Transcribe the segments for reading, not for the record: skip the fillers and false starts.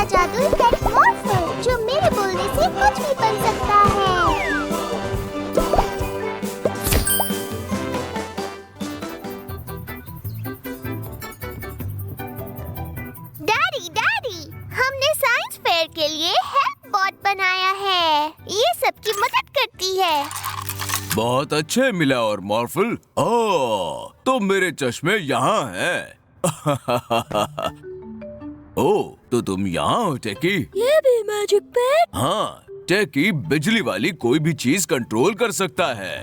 जादुई पेट मॉर्फल, जो मेरे बोलने से कुछ भी बन सकता है। डैडी, डैडी, हमने साइंस फेयर के लिए हेल्प बॉट बनाया है। ये सबकी मदद करती है। बहुत अच्छे मिला और मॉर्फल। ओह, तो मेरे चश्मे यहाँ हैं। ओह, तो तुम यहाँ हो टेकी? ये भी मैजिक पेट? हाँ, टेकी बिजली वाली कोई भी चीज कंट्रोल कर सकता है।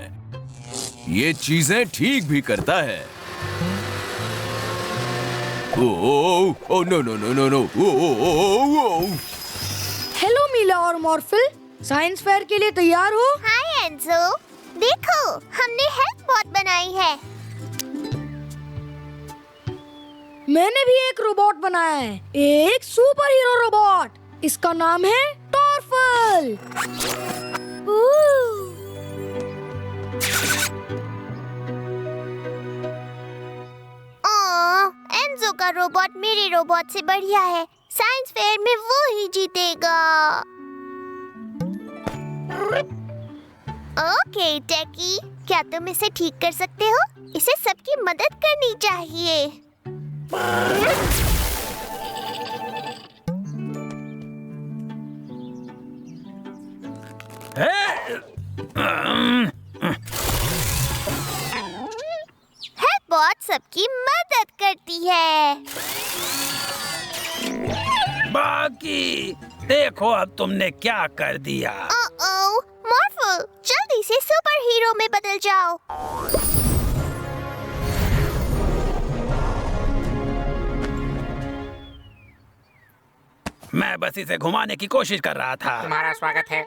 ये चीजें ठीक भी करता है। Oh, no no no no no. Hello Mila और मॉर्फल, साइंस फेयर के लिए तैयार हो? हाय एंजो, देखो हमने हेल्प बॉट बनाई है। मैंने भी एक रोबोट बनाया है, एक सुपर हीरो रोबोट। इसका नाम है टॉर्फल। एंजो का रोबोट मेरे रोबोट से बढ़िया है। साइंस फेयर में वो ही जीतेगा। ओके टेकी, क्या तुम इसे ठीक कर सकते हो? इसे सबकी मदद करनी चाहिए। हेल्प बॉट सबकी मदद करती है। बाकी देखो अब तुमने क्या कर दिया। ओह, मॉर्फल, जल्दी से सुपर हीरो में बदल जाओ। मैं बस इसे घुमाने की कोशिश कर रहा था। तुम्हारा स्वागत है।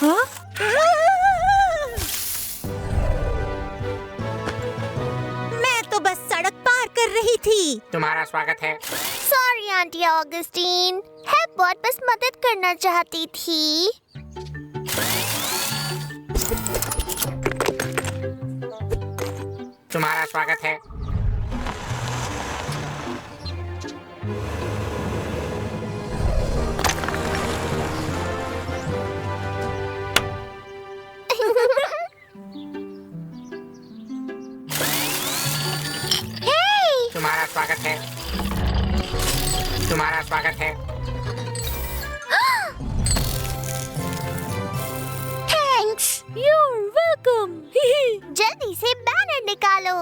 हाँ? मैं तो बस सड़क पार कर रही थी। तुम्हारा स्वागत है। Sorry aunty Augustine, help bot बस मदद करना चाहती थी। तुम्हारा स्वागत है। तुम्हारा स्वागत है। तुम्हारा स्वागत है। Thanks, You're welcome. जल्दी से बैनर निकालो।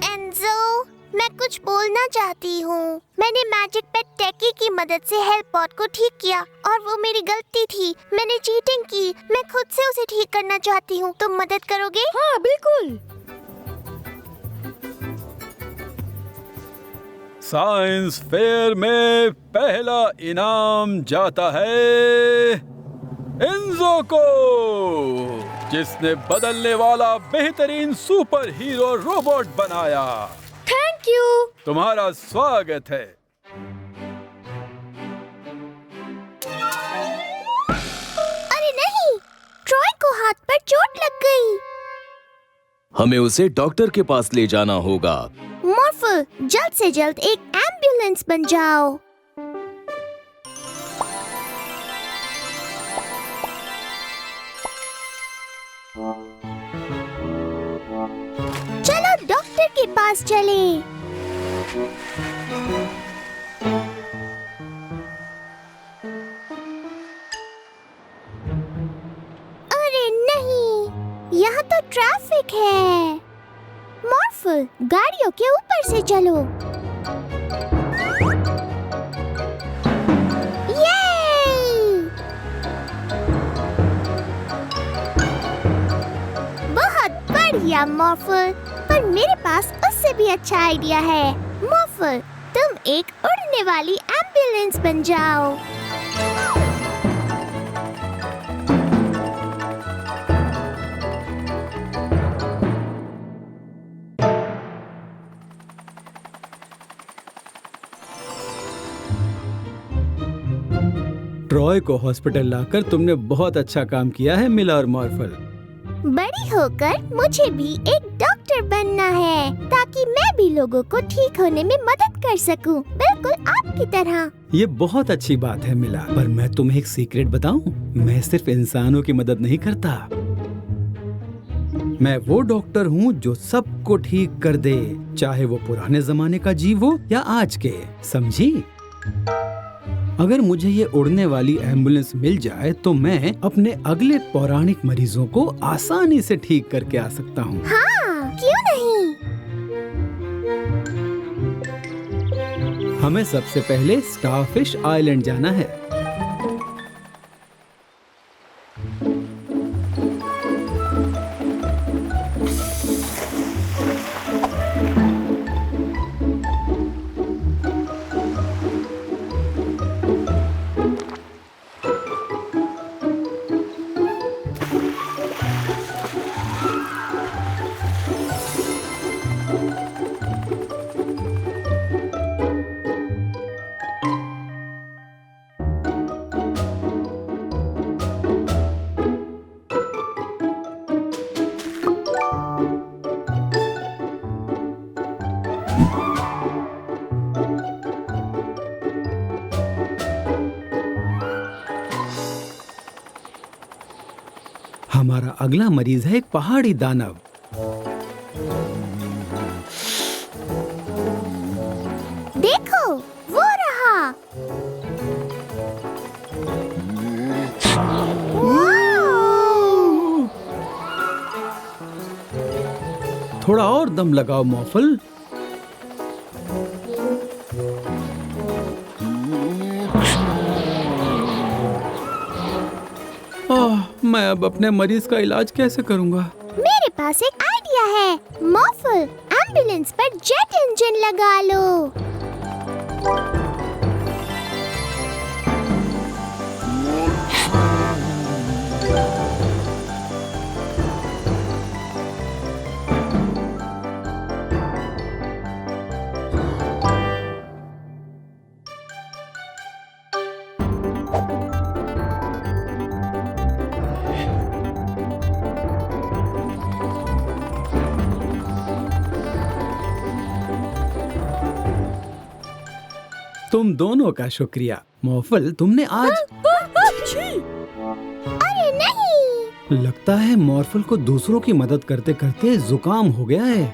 एंजो, मैं कुछ बोलना चाहती हूँ। मैंने मैजिक पेट टेकी की मदद से हेल्प बॉट को ठीक किया और वो मेरी गलती थी। मैंने चीटिंग की। मैं खुद से उसे ठीक करना चाहती हूँ। तुम मदद करोगे? हाँ बिल्कुल। साइंस फेयर में पहला इनाम जाता है एंजो को, जिसने बदलने वाला बेहतरीन सुपर हीरो रोबोट बनाया। Thank you. तुम्हारा स्वागत है। अरे नहीं, ट्रॉय को हाथ पर चोट लग गई। हमें उसे डॉक्टर के पास ले जाना होगा। मॉर्फल, जल्द से जल्द एक एम्बुलेंस बन जाओ। चलो डॉक्टर के पास चलें। अरे नहीं, यहाँ तो ट्रैफिक है। मॉर्फल, गाड़ियों के ऊपर से चलो। ये! बहुत बढ़िया मॉर्फल, पर मेरे पास उससे भी अच्छा आइडिया है। मॉर्फल, तुम एक उड़ने वाली एम्बुलेंस बन जाओ। ट्रॉय को हॉस्पिटल लाकर तुमने बहुत अच्छा काम किया है मिला और मॉर्फल। बड़ी होकर मुझे भी एक डॉक्टर बनना है ताकि मैं भी लोगों को ठीक होने में मदद कर सकूं, बिल्कुल आपकी तरह। ये बहुत अच्छी बात है मिला, पर मैं तुम्हें एक सीक्रेट बताऊं? मैं सिर्फ इंसानों की मदद नहीं करता, मैं वो डॉक्टर हूँ जो सबको ठीक कर दे, चाहे वो पुराने जमाने का जीव हो या आज के, समझी? अगर मुझे ये उड़ने वाली एम्बुलेंस मिल जाए तो मैं अपने अगले पौराणिक मरीजों को आसानी से ठीक करके आ सकता हूँ। हाँ, क्यों नहीं? हमें सबसे पहले स्टारफिश आइलैंड जाना है। हमारा अगला मरीज है एक पहाड़ी दानव। देखो, वो रहा। थोड़ा और दम लगाओ मॉर्फल। मैं अब अपने मरीज का इलाज कैसे करूंगा? मेरे पास एक आइडिया है। मॉर्फल, एम्बुलेंस पर जेट इंजन लगा लो। तुम दोनों का शुक्रिया। मॉर्फल, तुमने आज अरे नहीं, लगता है मॉर्फल को दूसरों की मदद करते करते जुकाम हो गया है।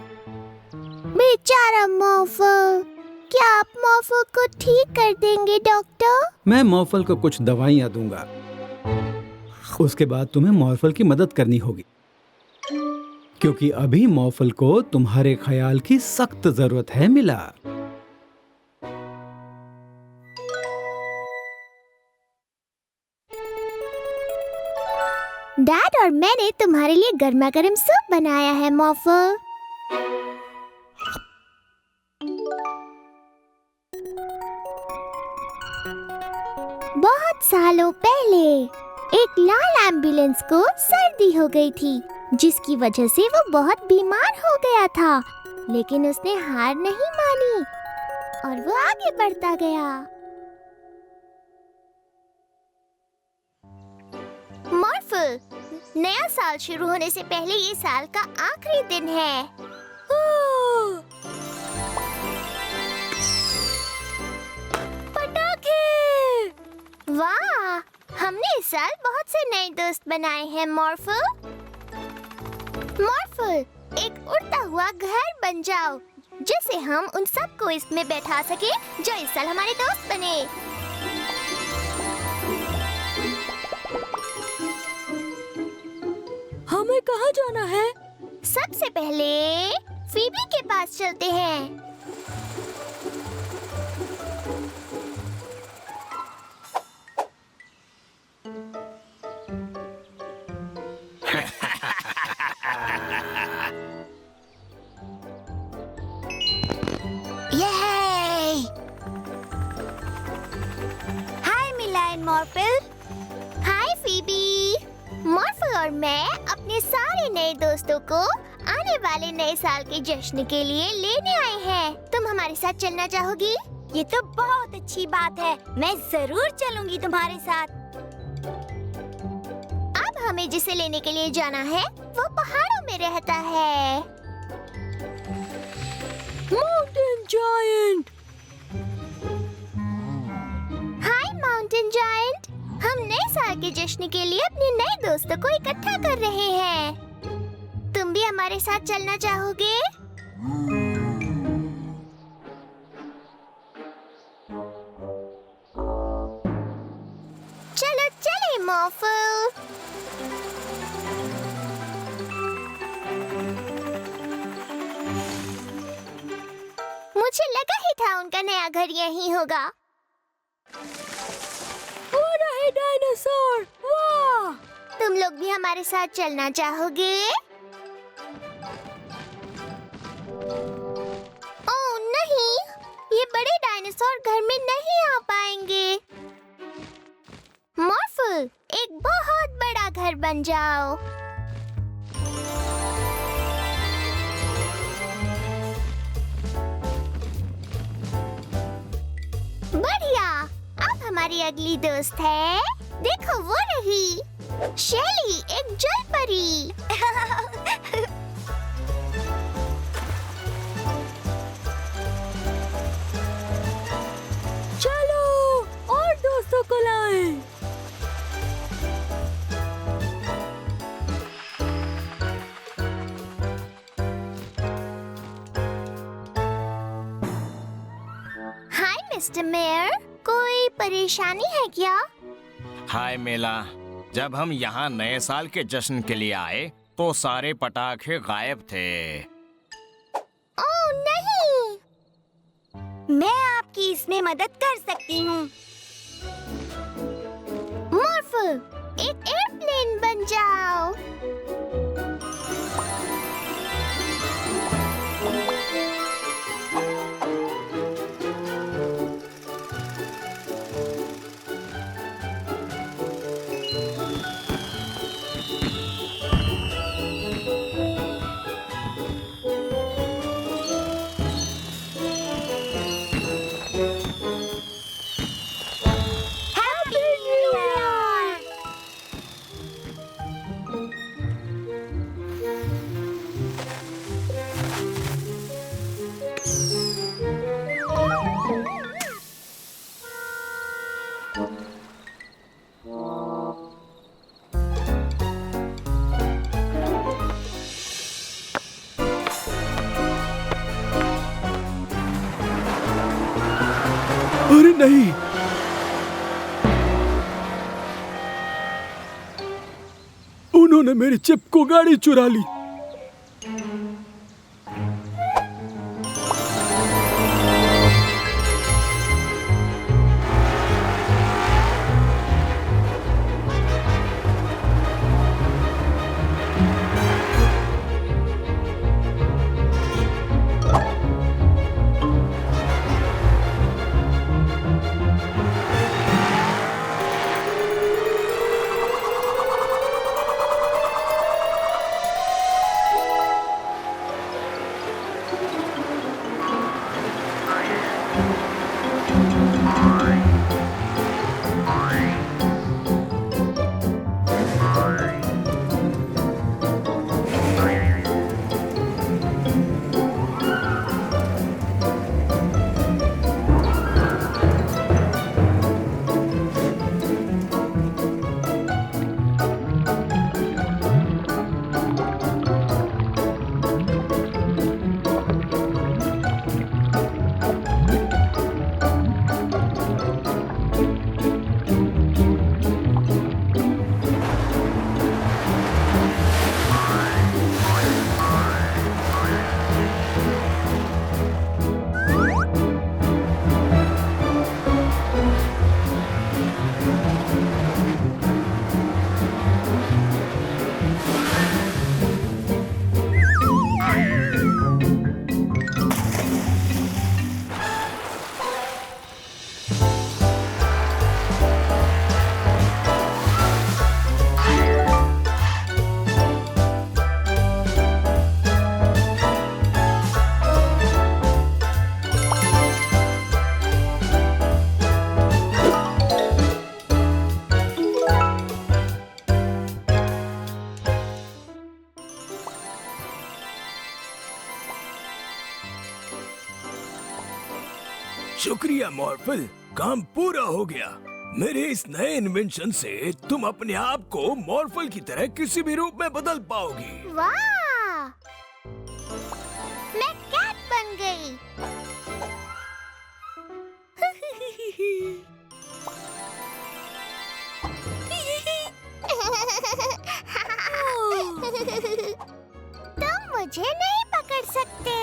बेचारा मॉर्फल। क्या आप मॉर्फल को ठीक कर देंगे डॉक्टर? मैं मॉर्फल को कुछ दवाइयाँ दूंगा, उसके बाद तुम्हें मॉर्फल की मदद करनी होगी, क्योंकि अभी मॉर्फल को तुम्हारे ख्याल की सख्त जरूरत है मिला। डैड और मैंने तुम्हारे लिए गर्मा गर्म सूप बनाया है मॉर्फल। बहुत सालों पहले एक लाल एम्बुलेंस को सर्दी हो गई थी, जिसकी वजह से वो बहुत बीमार हो गया था, लेकिन उसने हार नहीं मानी और वो आगे बढ़ता गया। मॉर्फल, नया साल शुरू होने से पहले ये साल का आखिरी दिन है। पटाखे! वाह, हमने इस साल बहुत से नए दोस्त बनाए हैं मॉर्फल। मॉर्फल, एक उड़ता हुआ घर बन जाओ, जिससे हम उन सबको इसमें बैठा सके जो इस साल हमारे दोस्त बने। हमें कहाँ जाना है? सबसे पहले फीबी के पास चलते हैं। हाय मिला एंड मॉर्फल। Hi Phoebe. मॉर्फल और मैं अपने सारे नए दोस्तों को आने वाले नए साल के जश्न के लिए लेने आए हैं। तुम हमारे साथ चलना चाहोगी? ये तो बहुत अच्छी बात है। मैं जरूर चलूंगी तुम्हारे साथ। अब हमें जिसे लेने के लिए जाना है वो पहाड़ों में रहता है। Mountain giant. Hi mountain giant, हम नए साल के जश्न के लिए अपने नए दोस्तों को इकट्ठा कर रहे हैं। तुम भी हमारे साथ चलना चाहोगे? चलो चले मॉर्फल। मुझे लगा ही था उनका नया घर यहीं होगा। वो रहे डायनासोर। वाह! तुम लोग भी हमारे साथ चलना चाहोगे? ओह नहीं, ये बड़े डायनासोर घर में नहीं आ पाएंगे। मॉर्फल, एक बहुत बड़ा घर बन जाओ। बढ़िया। अब हमारी अगली दोस्त है, देखो वो रही, शेली, एक जल परी। चलो और दोस्तों को लाएं। हाय मिस्टर मेयर, कोई परेशानी है क्या? हाय मेला, जब हम यहाँ नए साल के जश्न के लिए आए तो सारे पटाखे गायब थे। ओह नहीं। मैं आपकी इसमें मदद कर सकती हूँ। मॉर्फल, एक एयरप्लेन बन जाओ। Happy new year. अरे नहीं, उन्होंने मेरी चिप को गाड़ी चुरा ली। शुक्रिया मॉर्फल, काम पूरा हो गया। मेरे इस नए इन्वेंशन से तुम अपने आप को मॉर्फल की तरह किसी भी रूप में बदल पाओगी। वाह, मैं कैट बन गई। तुम मुझे नहीं पकड़ सकते।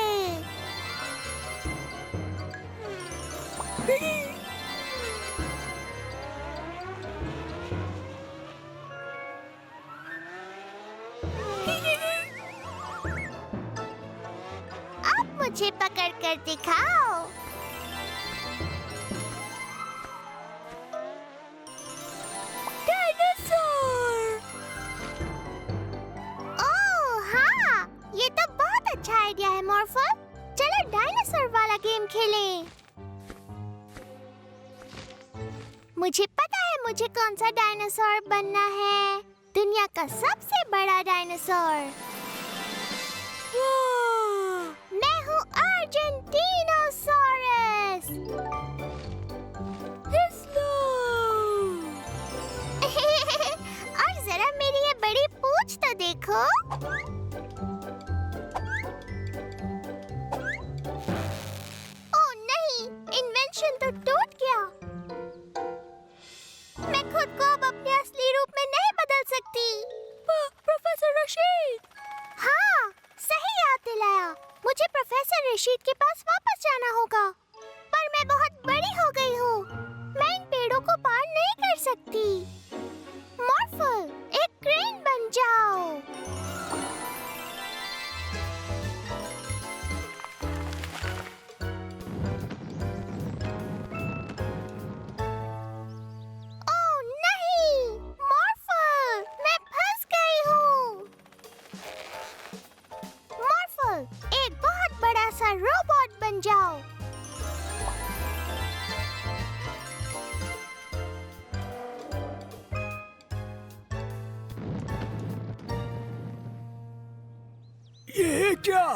अब मुझे पकड़ कर दिखाओ। डायनासोर। ओह हाँ, ये तो बहुत अच्छा आइडिया है मॉर्फल। चलो डायनासोर वाला गेम खेलें। मुझे पता है मुझे कौन सा डायनासोर बनना है। दुनिया का सबसे बड़ा डायनासोर। मैं हूँ अर्जेंटीनोसॉरस। और जरा मेरी ये बड़ी पूंछ तो देखो। ओह नहीं, इन्वेंशन तो टूट गया। मैं खुद को अब अपने असली रूप में नहीं बदल सकती। प्रोफेसर रशीद। हाँ, सही याद दिलाया। मुझे प्रोफेसर रशीद के पास वापस जाना होगा। पर मैं बहुत बड़ी हो गई हूँ। मैं इन पेड़ों को पार नहीं कर सकती। मॉर्फल, एक क्रेन बन जाओ। ओह नहीं, मॉर्फल, मैं फंस गई हूँ। मॉर्फल, एक बहुत बड़ा सा रोबोट बन जाओ। ये क्या?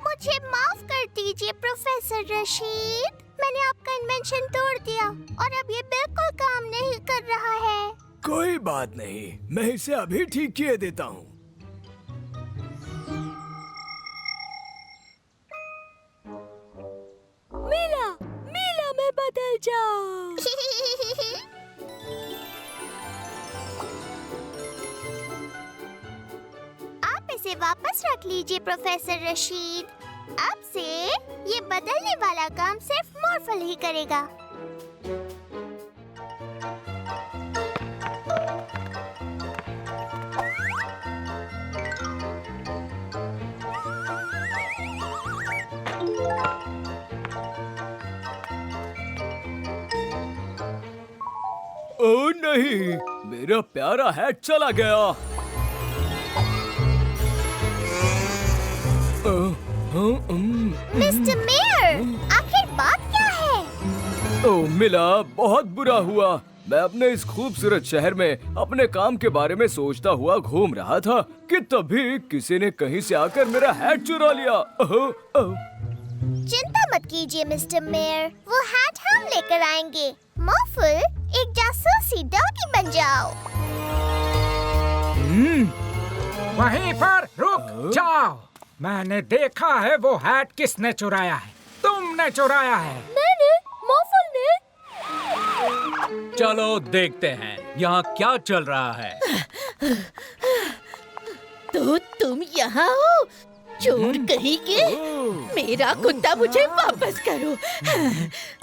मुझे माफ कर दीजिए प्रोफेसर रशीद। मैंने आपका इन्वेंशन तोड़ दिया और अब ये बिल्कुल काम नहीं कर रहा है। कोई बात नहीं, मैं इसे अभी ठीक किए देता हूँ। मीला, मीला में बदल जाओ। आप इसे वापस रख लीजिए प्रोफेसर रशीद। अब से ये बदलने वाला काम सिर्फ मॉर्फल ही करेगा। ओह नहीं, मेरा प्यारा हैट चला गया। मिस्टर मेयर, आखिर बात क्या है? ओह मिला, बहुत बुरा हुआ। मैं अपने इस खूबसूरत शहर में अपने काम के बारे में सोचता हुआ घूम रहा था कि तभी किसी ने कहीं से आकर मेरा हैट चुरा लिया। चिंता मत कीजिए मिस्टर मेयर, वो हैट हम लेकर आएंगे। मॉर्फल, एक जासूसी डॉगी बन जाओ। वहीं पर रुक जाओ। मैंने देखा है वो हैट किसने चुराया है। तुमने चुराया है। मैंने? मॉर्फल ने? चलो देखते हैं यहाँ क्या चल रहा है। तो तुम यहाँ हो, चोर कहीं के। मेरा कुत्ता मुझे वापस करो।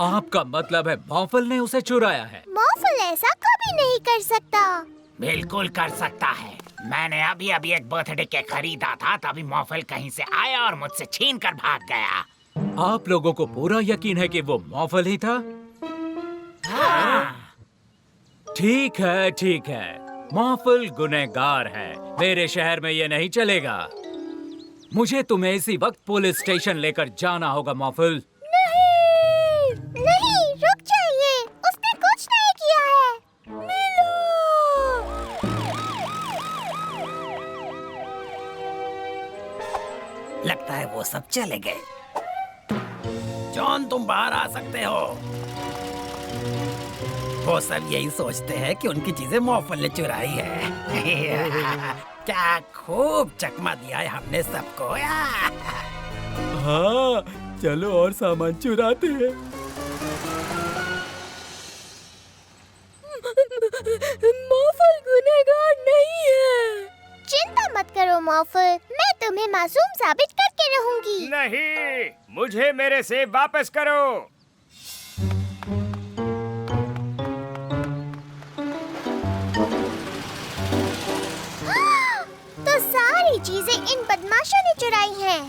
आपका मतलब है मॉर्फल ने उसे चुराया है? मॉर्फल ऐसा कभी नहीं कर सकता। बिल्कुल कर सकता है। मैंने अभी एक बर्थडे केक खरीदा था, तभी मॉर्फल कहीं से आया और मुझसे छीन कर भाग गया। आप लोगों को पूरा यकीन है कि वो मॉर्फल ही था? हाँ। ठीक है। मॉर्फल गुनहगार है। मेरे शहर में ये नहीं चलेगा। मुझे तुम्हें इसी वक्त पुलिस स्टेशन लेकर जाना होगा मॉर्फल। नहीं, रुक जाइए। उसने कुछ नहीं किया है। मिलो। लगता है वो सब चले गए। जॉन, तुम बाहर आ सकते हो। वो सब यही सोचते हैं कि उनकी चीजें मॉफल ने चुराई है। क्या खूब चकमा दिया है हमने सबको। हाँ, चलो और सामान चुराते हैं। मॉफल गुनहगार नहीं है। चिंता मत करो मॉफल, मैं तुम्हें मासूम साबित करके रहूंगी। नहीं, मुझे मेरे सेब वापस करो। तो सारी चीजें इन बदमाशों ने चुराई हैं।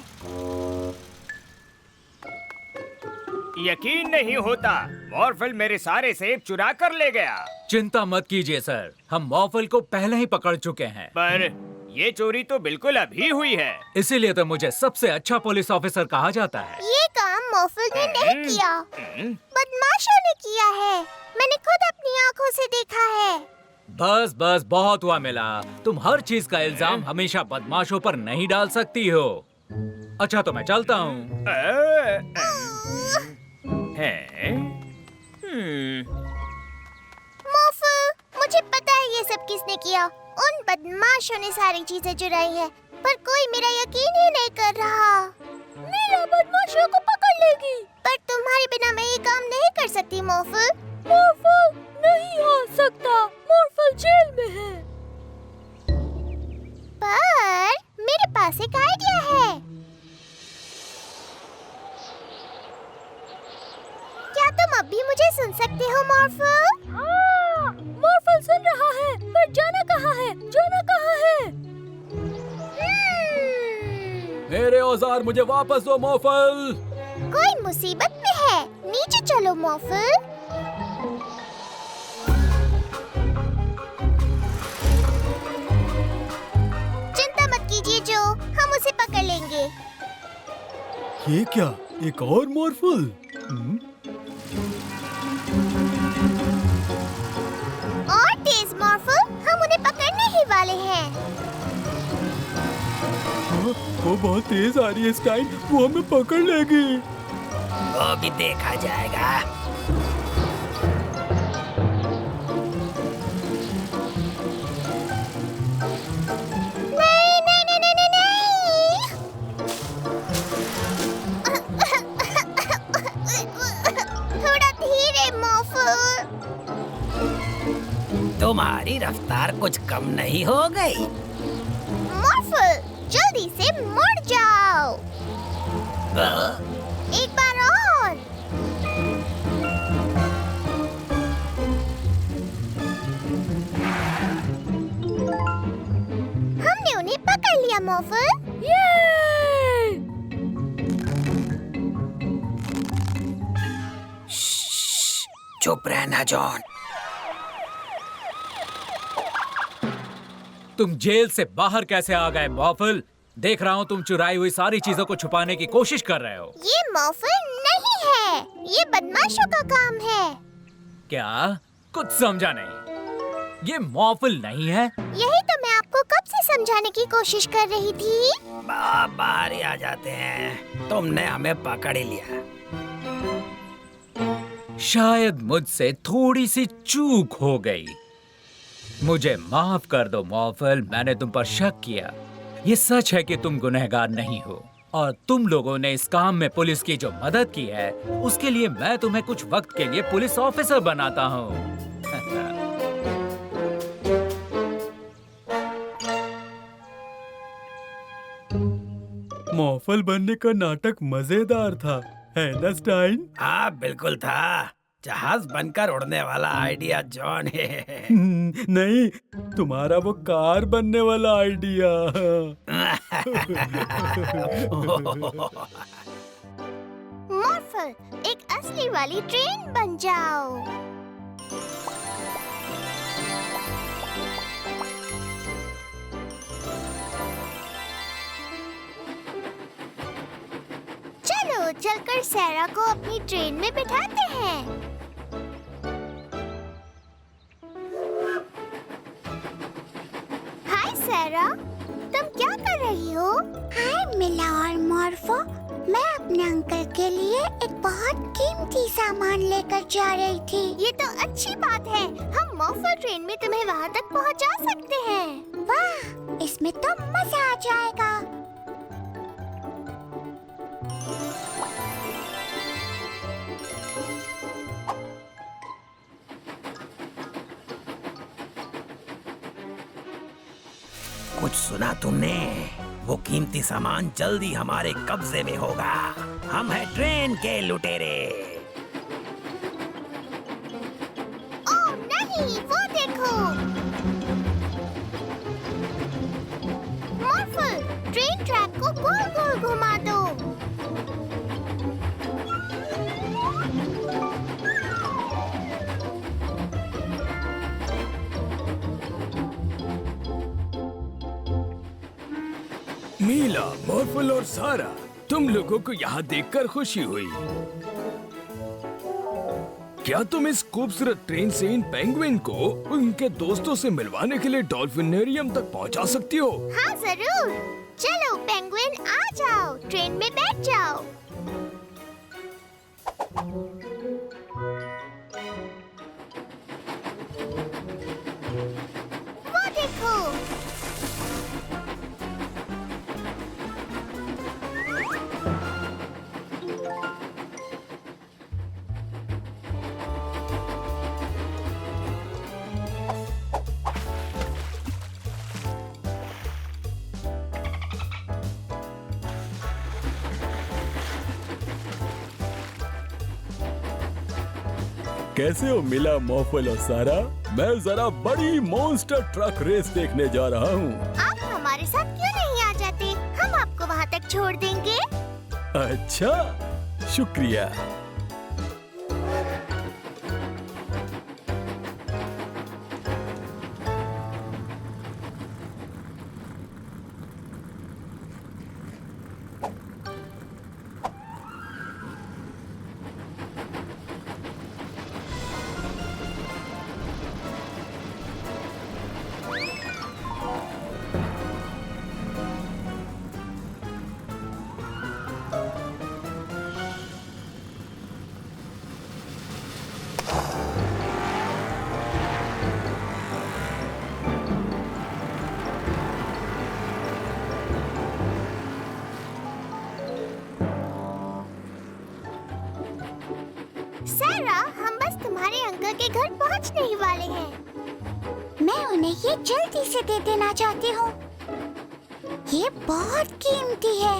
यकीन नहीं होता, मॉर्फल मेरे सारे सेब चुरा कर ले गया। चिंता मत कीजिए सर, हम मॉफल को पहले ही पकड़ चुके हैं। पर ये चोरी तो बिल्कुल अभी हुई है। इसीलिए तो मुझे सबसे अच्छा पुलिस ऑफिसर कहा जाता है। ये काम मॉफल ने नहीं किया, बदमाशों ने किया है। मैंने खुद अपनी आंखों से देखा है। बस बस बहुत हुआ मिला। तुम हर चीज का इल्जाम हमेशा बदमाशों पर नहीं डाल सकती हो। अच्छा तो मैं चलता हूँ। मॉफल, मुझे पता है ये सब किसने किया। उन बदमाशों ने सारी चीजें चुराई है, पर कोई मेरा यकीन ही नहीं कर रहा। मेरा बदमाशों को पकड़ लेगी। पर तुम्हारे बिना मैं ये काम नहीं कर सकती मॉफल। मॉर्फल नहीं आ सकता, मॉर्फल जेल में है। पर मेरे पास एक आइडिया है। क्या तुम अब भी मुझे सुन सकते हो मॉर्फल? हाँ, मॉर्फल सुन रहा है, पर जाना कहाँ है? जाना कहाँ है? मेरे औजार मुझे वापस दो मॉफल। कोई मुसीबत में है, नीचे चलो मॉफल। चिंता मत कीजिए जो, हम उसे पकड़ लेंगे। ये क्या, एक और मॉर्फल? और तेज मॉर्फल, हम उन्हें पकड़ने ही वाले हैं। वो बहुत तेज आ रही है स्टाइन, वो हमें पकड़ लेगी। वो भी देखा जाएगा। नहीं नहीं नहीं नहीं नहीं, थोड़ा धीरे मॉर्फल। तुम्हारी रफ्तार कुछ कम नहीं हो गई? मॉर्फल, जल्दी से मुड़ जाओ। एक बार और। हमने उन्हें पकड़ लिया मॉर्फल। चुप रहना जॉन। तुम जेल से बाहर कैसे आ गए मॉफल? देख रहा हूँ तुम चुराई हुई सारी चीजों को छुपाने की कोशिश कर रहे हो। ये मॉर्फल नहीं है, ये बदमाशों का काम है। क्या? कुछ समझा नहीं। ये मॉफल नहीं है। यही तो मैं आपको कब से समझाने की कोशिश कर रही थी। बाहर ही आ जाते हैं, तुमने हमें पकड़ ही लिया। शायद मुझसे थोड़ी सी चूक हो गई। मुझे माफ कर दो मॉफल, मैंने तुम पर शक किया। ये सच है कि तुम गुनहगार नहीं हो, और तुम लोगों ने इस काम में पुलिस की जो मदद की है उसके लिए मैं तुम्हें कुछ वक्त के लिए पुलिस ऑफिसर बनाता हूँ। मॉफल बनने का नाटक मजेदार था, है ना स्टाइन? हाँ बिल्कुल था। जहाज बनकर उड़ने वाला आइडिया जॉन है। नहीं, तुम्हारा वो कार बनने वाला आइडिया। मॉर्फल, एक असली वाली ट्रेन बन जाओ। चलो चलकर सैरा को अपनी ट्रेन में बिठाते हैं। हाय सैरा, तुम क्या कर रही हो? हाय मिला और मॉर्फो, मैं अपने अंकल के लिए एक बहुत कीमती सामान लेकर जा रही थी। ये तो अच्छी बात है। हम मॉर्फल ट्रेन में तुम्हें वहाँ तक पहुँचा सकते हैं। वाह, इसमें तो मजा आ जाएगा। कुछ सुना तुमने? वो कीमती सामान जल्दी हमारे कब्जे में होगा। हम हैं ट्रेन के लुटेरे। ओह नहीं, वो देखो। मॉर्फल, ट्रेन ट्रैक को गोल गोल घुमा दो। मीला, मॉर्फल और सारा, तुम लोगों को यहाँ देखकर खुशी हुई। क्या तुम इस खूबसूरत ट्रेन से इन पेंगुइन को उनके दोस्तों से मिलवाने के लिए डॉल्फिनेरियम तक पहुँचा सकती हो? हाँ जरूर। चलो पेंगुइन, आ जाओ, ट्रेन में बैठ जाओ। वो देखो। कैसे हो मिला, मॉर्फल और सारा? मैं जरा बड़ी मॉन्स्टर ट्रक रेस देखने जा रहा हूँ। आप हमारे साथ क्यों नहीं आ जाते? हम आपको वहाँ तक छोड़ देंगे। अच्छा, शुक्रिया। सारा, हम बस तुम्हारे अंकल के घर पहुंचने ही वाले हैं। मैं उन्हें ये जल्दी से दे देना चाहती हूँ। ये बहुत कीमती है।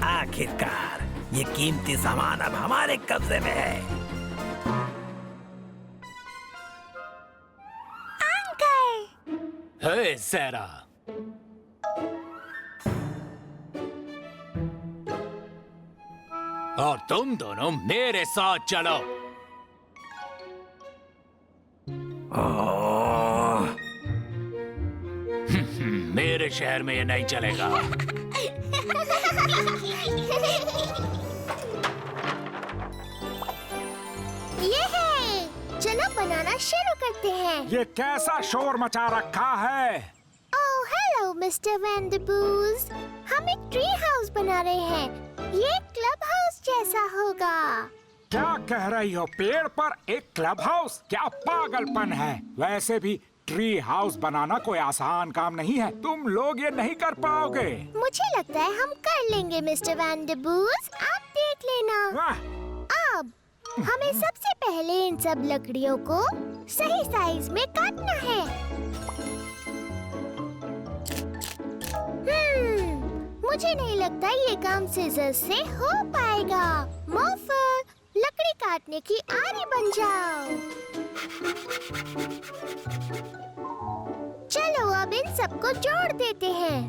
आखिरकार ये कीमती सामान अब हमारे कब्जे में है। अंकल! हे सारा, और तुम दोनों मेरे साथ चलो। मेरे शहर में ये नहीं चलेगा। ये है, चलो बनाना शुरू करते हैं। ये कैसा शोर मचा रखा है? ओह हेलो मिस्टर वैंडरबूज, हम एक ट्री हाउस बना रहे हैं। ये क्लब हाउस जैसा होगा। क्या कह रही हो? पेड़ पर एक क्लब हाउस? क्या पागलपन है? वैसे भी ट्री हाउस बनाना कोई आसान काम नहीं है। तुम लोग ये नहीं कर पाओगे। मुझे लगता है हम कर लेंगे मिस्टर वैंडरबूज, आप देख लेना। वाह! अब हमें सबसे पहले इन सब लकड़ियों को सही साइज में काटना है। मुझे नहीं लगता ये काम सीजर्स से हो पाएगा। मॉर्फल, लकड़ी काटने की आरी बन जाओ। चलो अब इन सबको जोड़ देते हैं।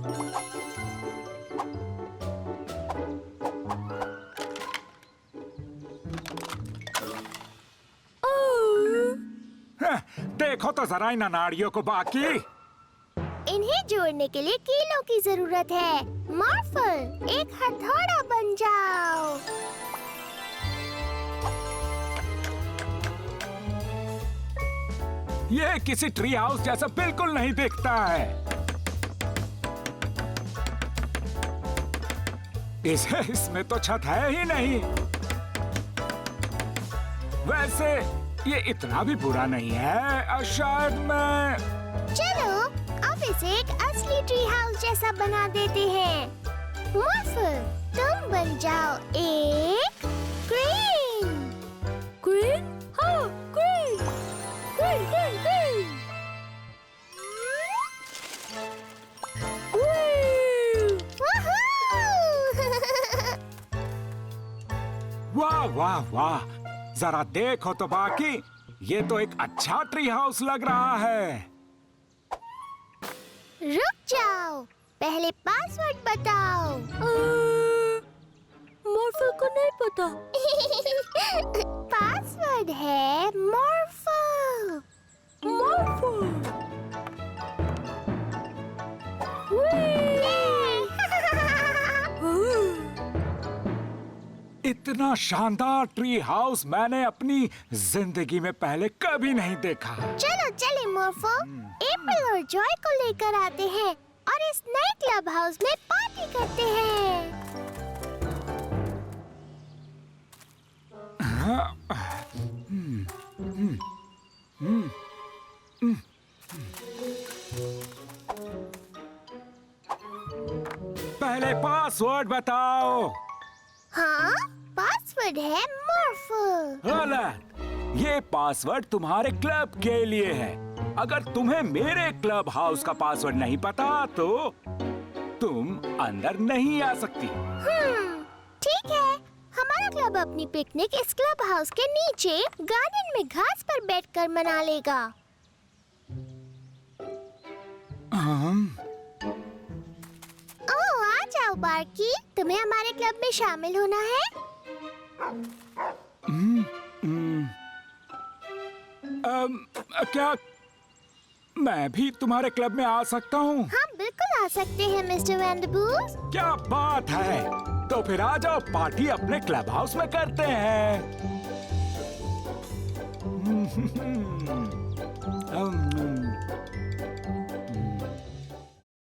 देखो तो जरा इन अनाड़ियों को बाकी। इन्हें जोड़ने के लिए कीलों की जरूरत है। मॉर्फल, एक हथौड़ा बन जाओ। ये किसी ट्री हाउस जैसा बिल्कुल नहीं दिखता है। इसमें तो छत है ही नहीं। वैसे ये इतना भी बुरा नहीं है। शायद मैं चलो अब इसे एक असली ट्री हाउस जैसा बना देते हैं। मॉर्फल, तुम बन जाओ एक क्रेन। क्रेन? हाँ, क्रेन। Crane, crane, crane. वाह वाह वाह, जरा देखो तो बाकी, ये तो एक अच्छा ट्री हाउस लग रहा है। रुक जाओ, पहले पासवर्ड बताओ। मॉर्फल को नहीं पता। पासवर्ड है मॉर्फल। मॉर्फल। इतना शानदार ट्री हाउस मैंने अपनी जिंदगी में पहले कभी नहीं देखा। चलो चले मॉर्फल, एप्रिल और जॉय को लेकर आते हैं और इस नए क्लब हाउस में पार्टी करते हैं। पहले पासवर्ड बताओ। हाँ, पासवर्ड है मॉर्फल। गलत, ये पासवर्ड तुम्हारे क्लब के लिए है। अगर तुम्हें मेरे क्लब हाउस का पासवर्ड नहीं पता तो तुम अंदर नहीं आ सकती। ठीक है, हमारा क्लब अपनी पिकनिक इस क्लब हाउस के नीचे गार्डन में घास पर बैठकर मना लेगा। ओह, आ जाओ बार्की, तुम्हें हमारे क्लब में शामिल होना है। क्या मैं भी तुम्हारे क्लब में आ सकता हूँ? हाँ, बिल्कुल आ सकते हैं मिस्टर वैंडरबूस। क्या बात है, तो फिर आ जाओ, पार्टी अपने क्लब हाउस में करते हैं।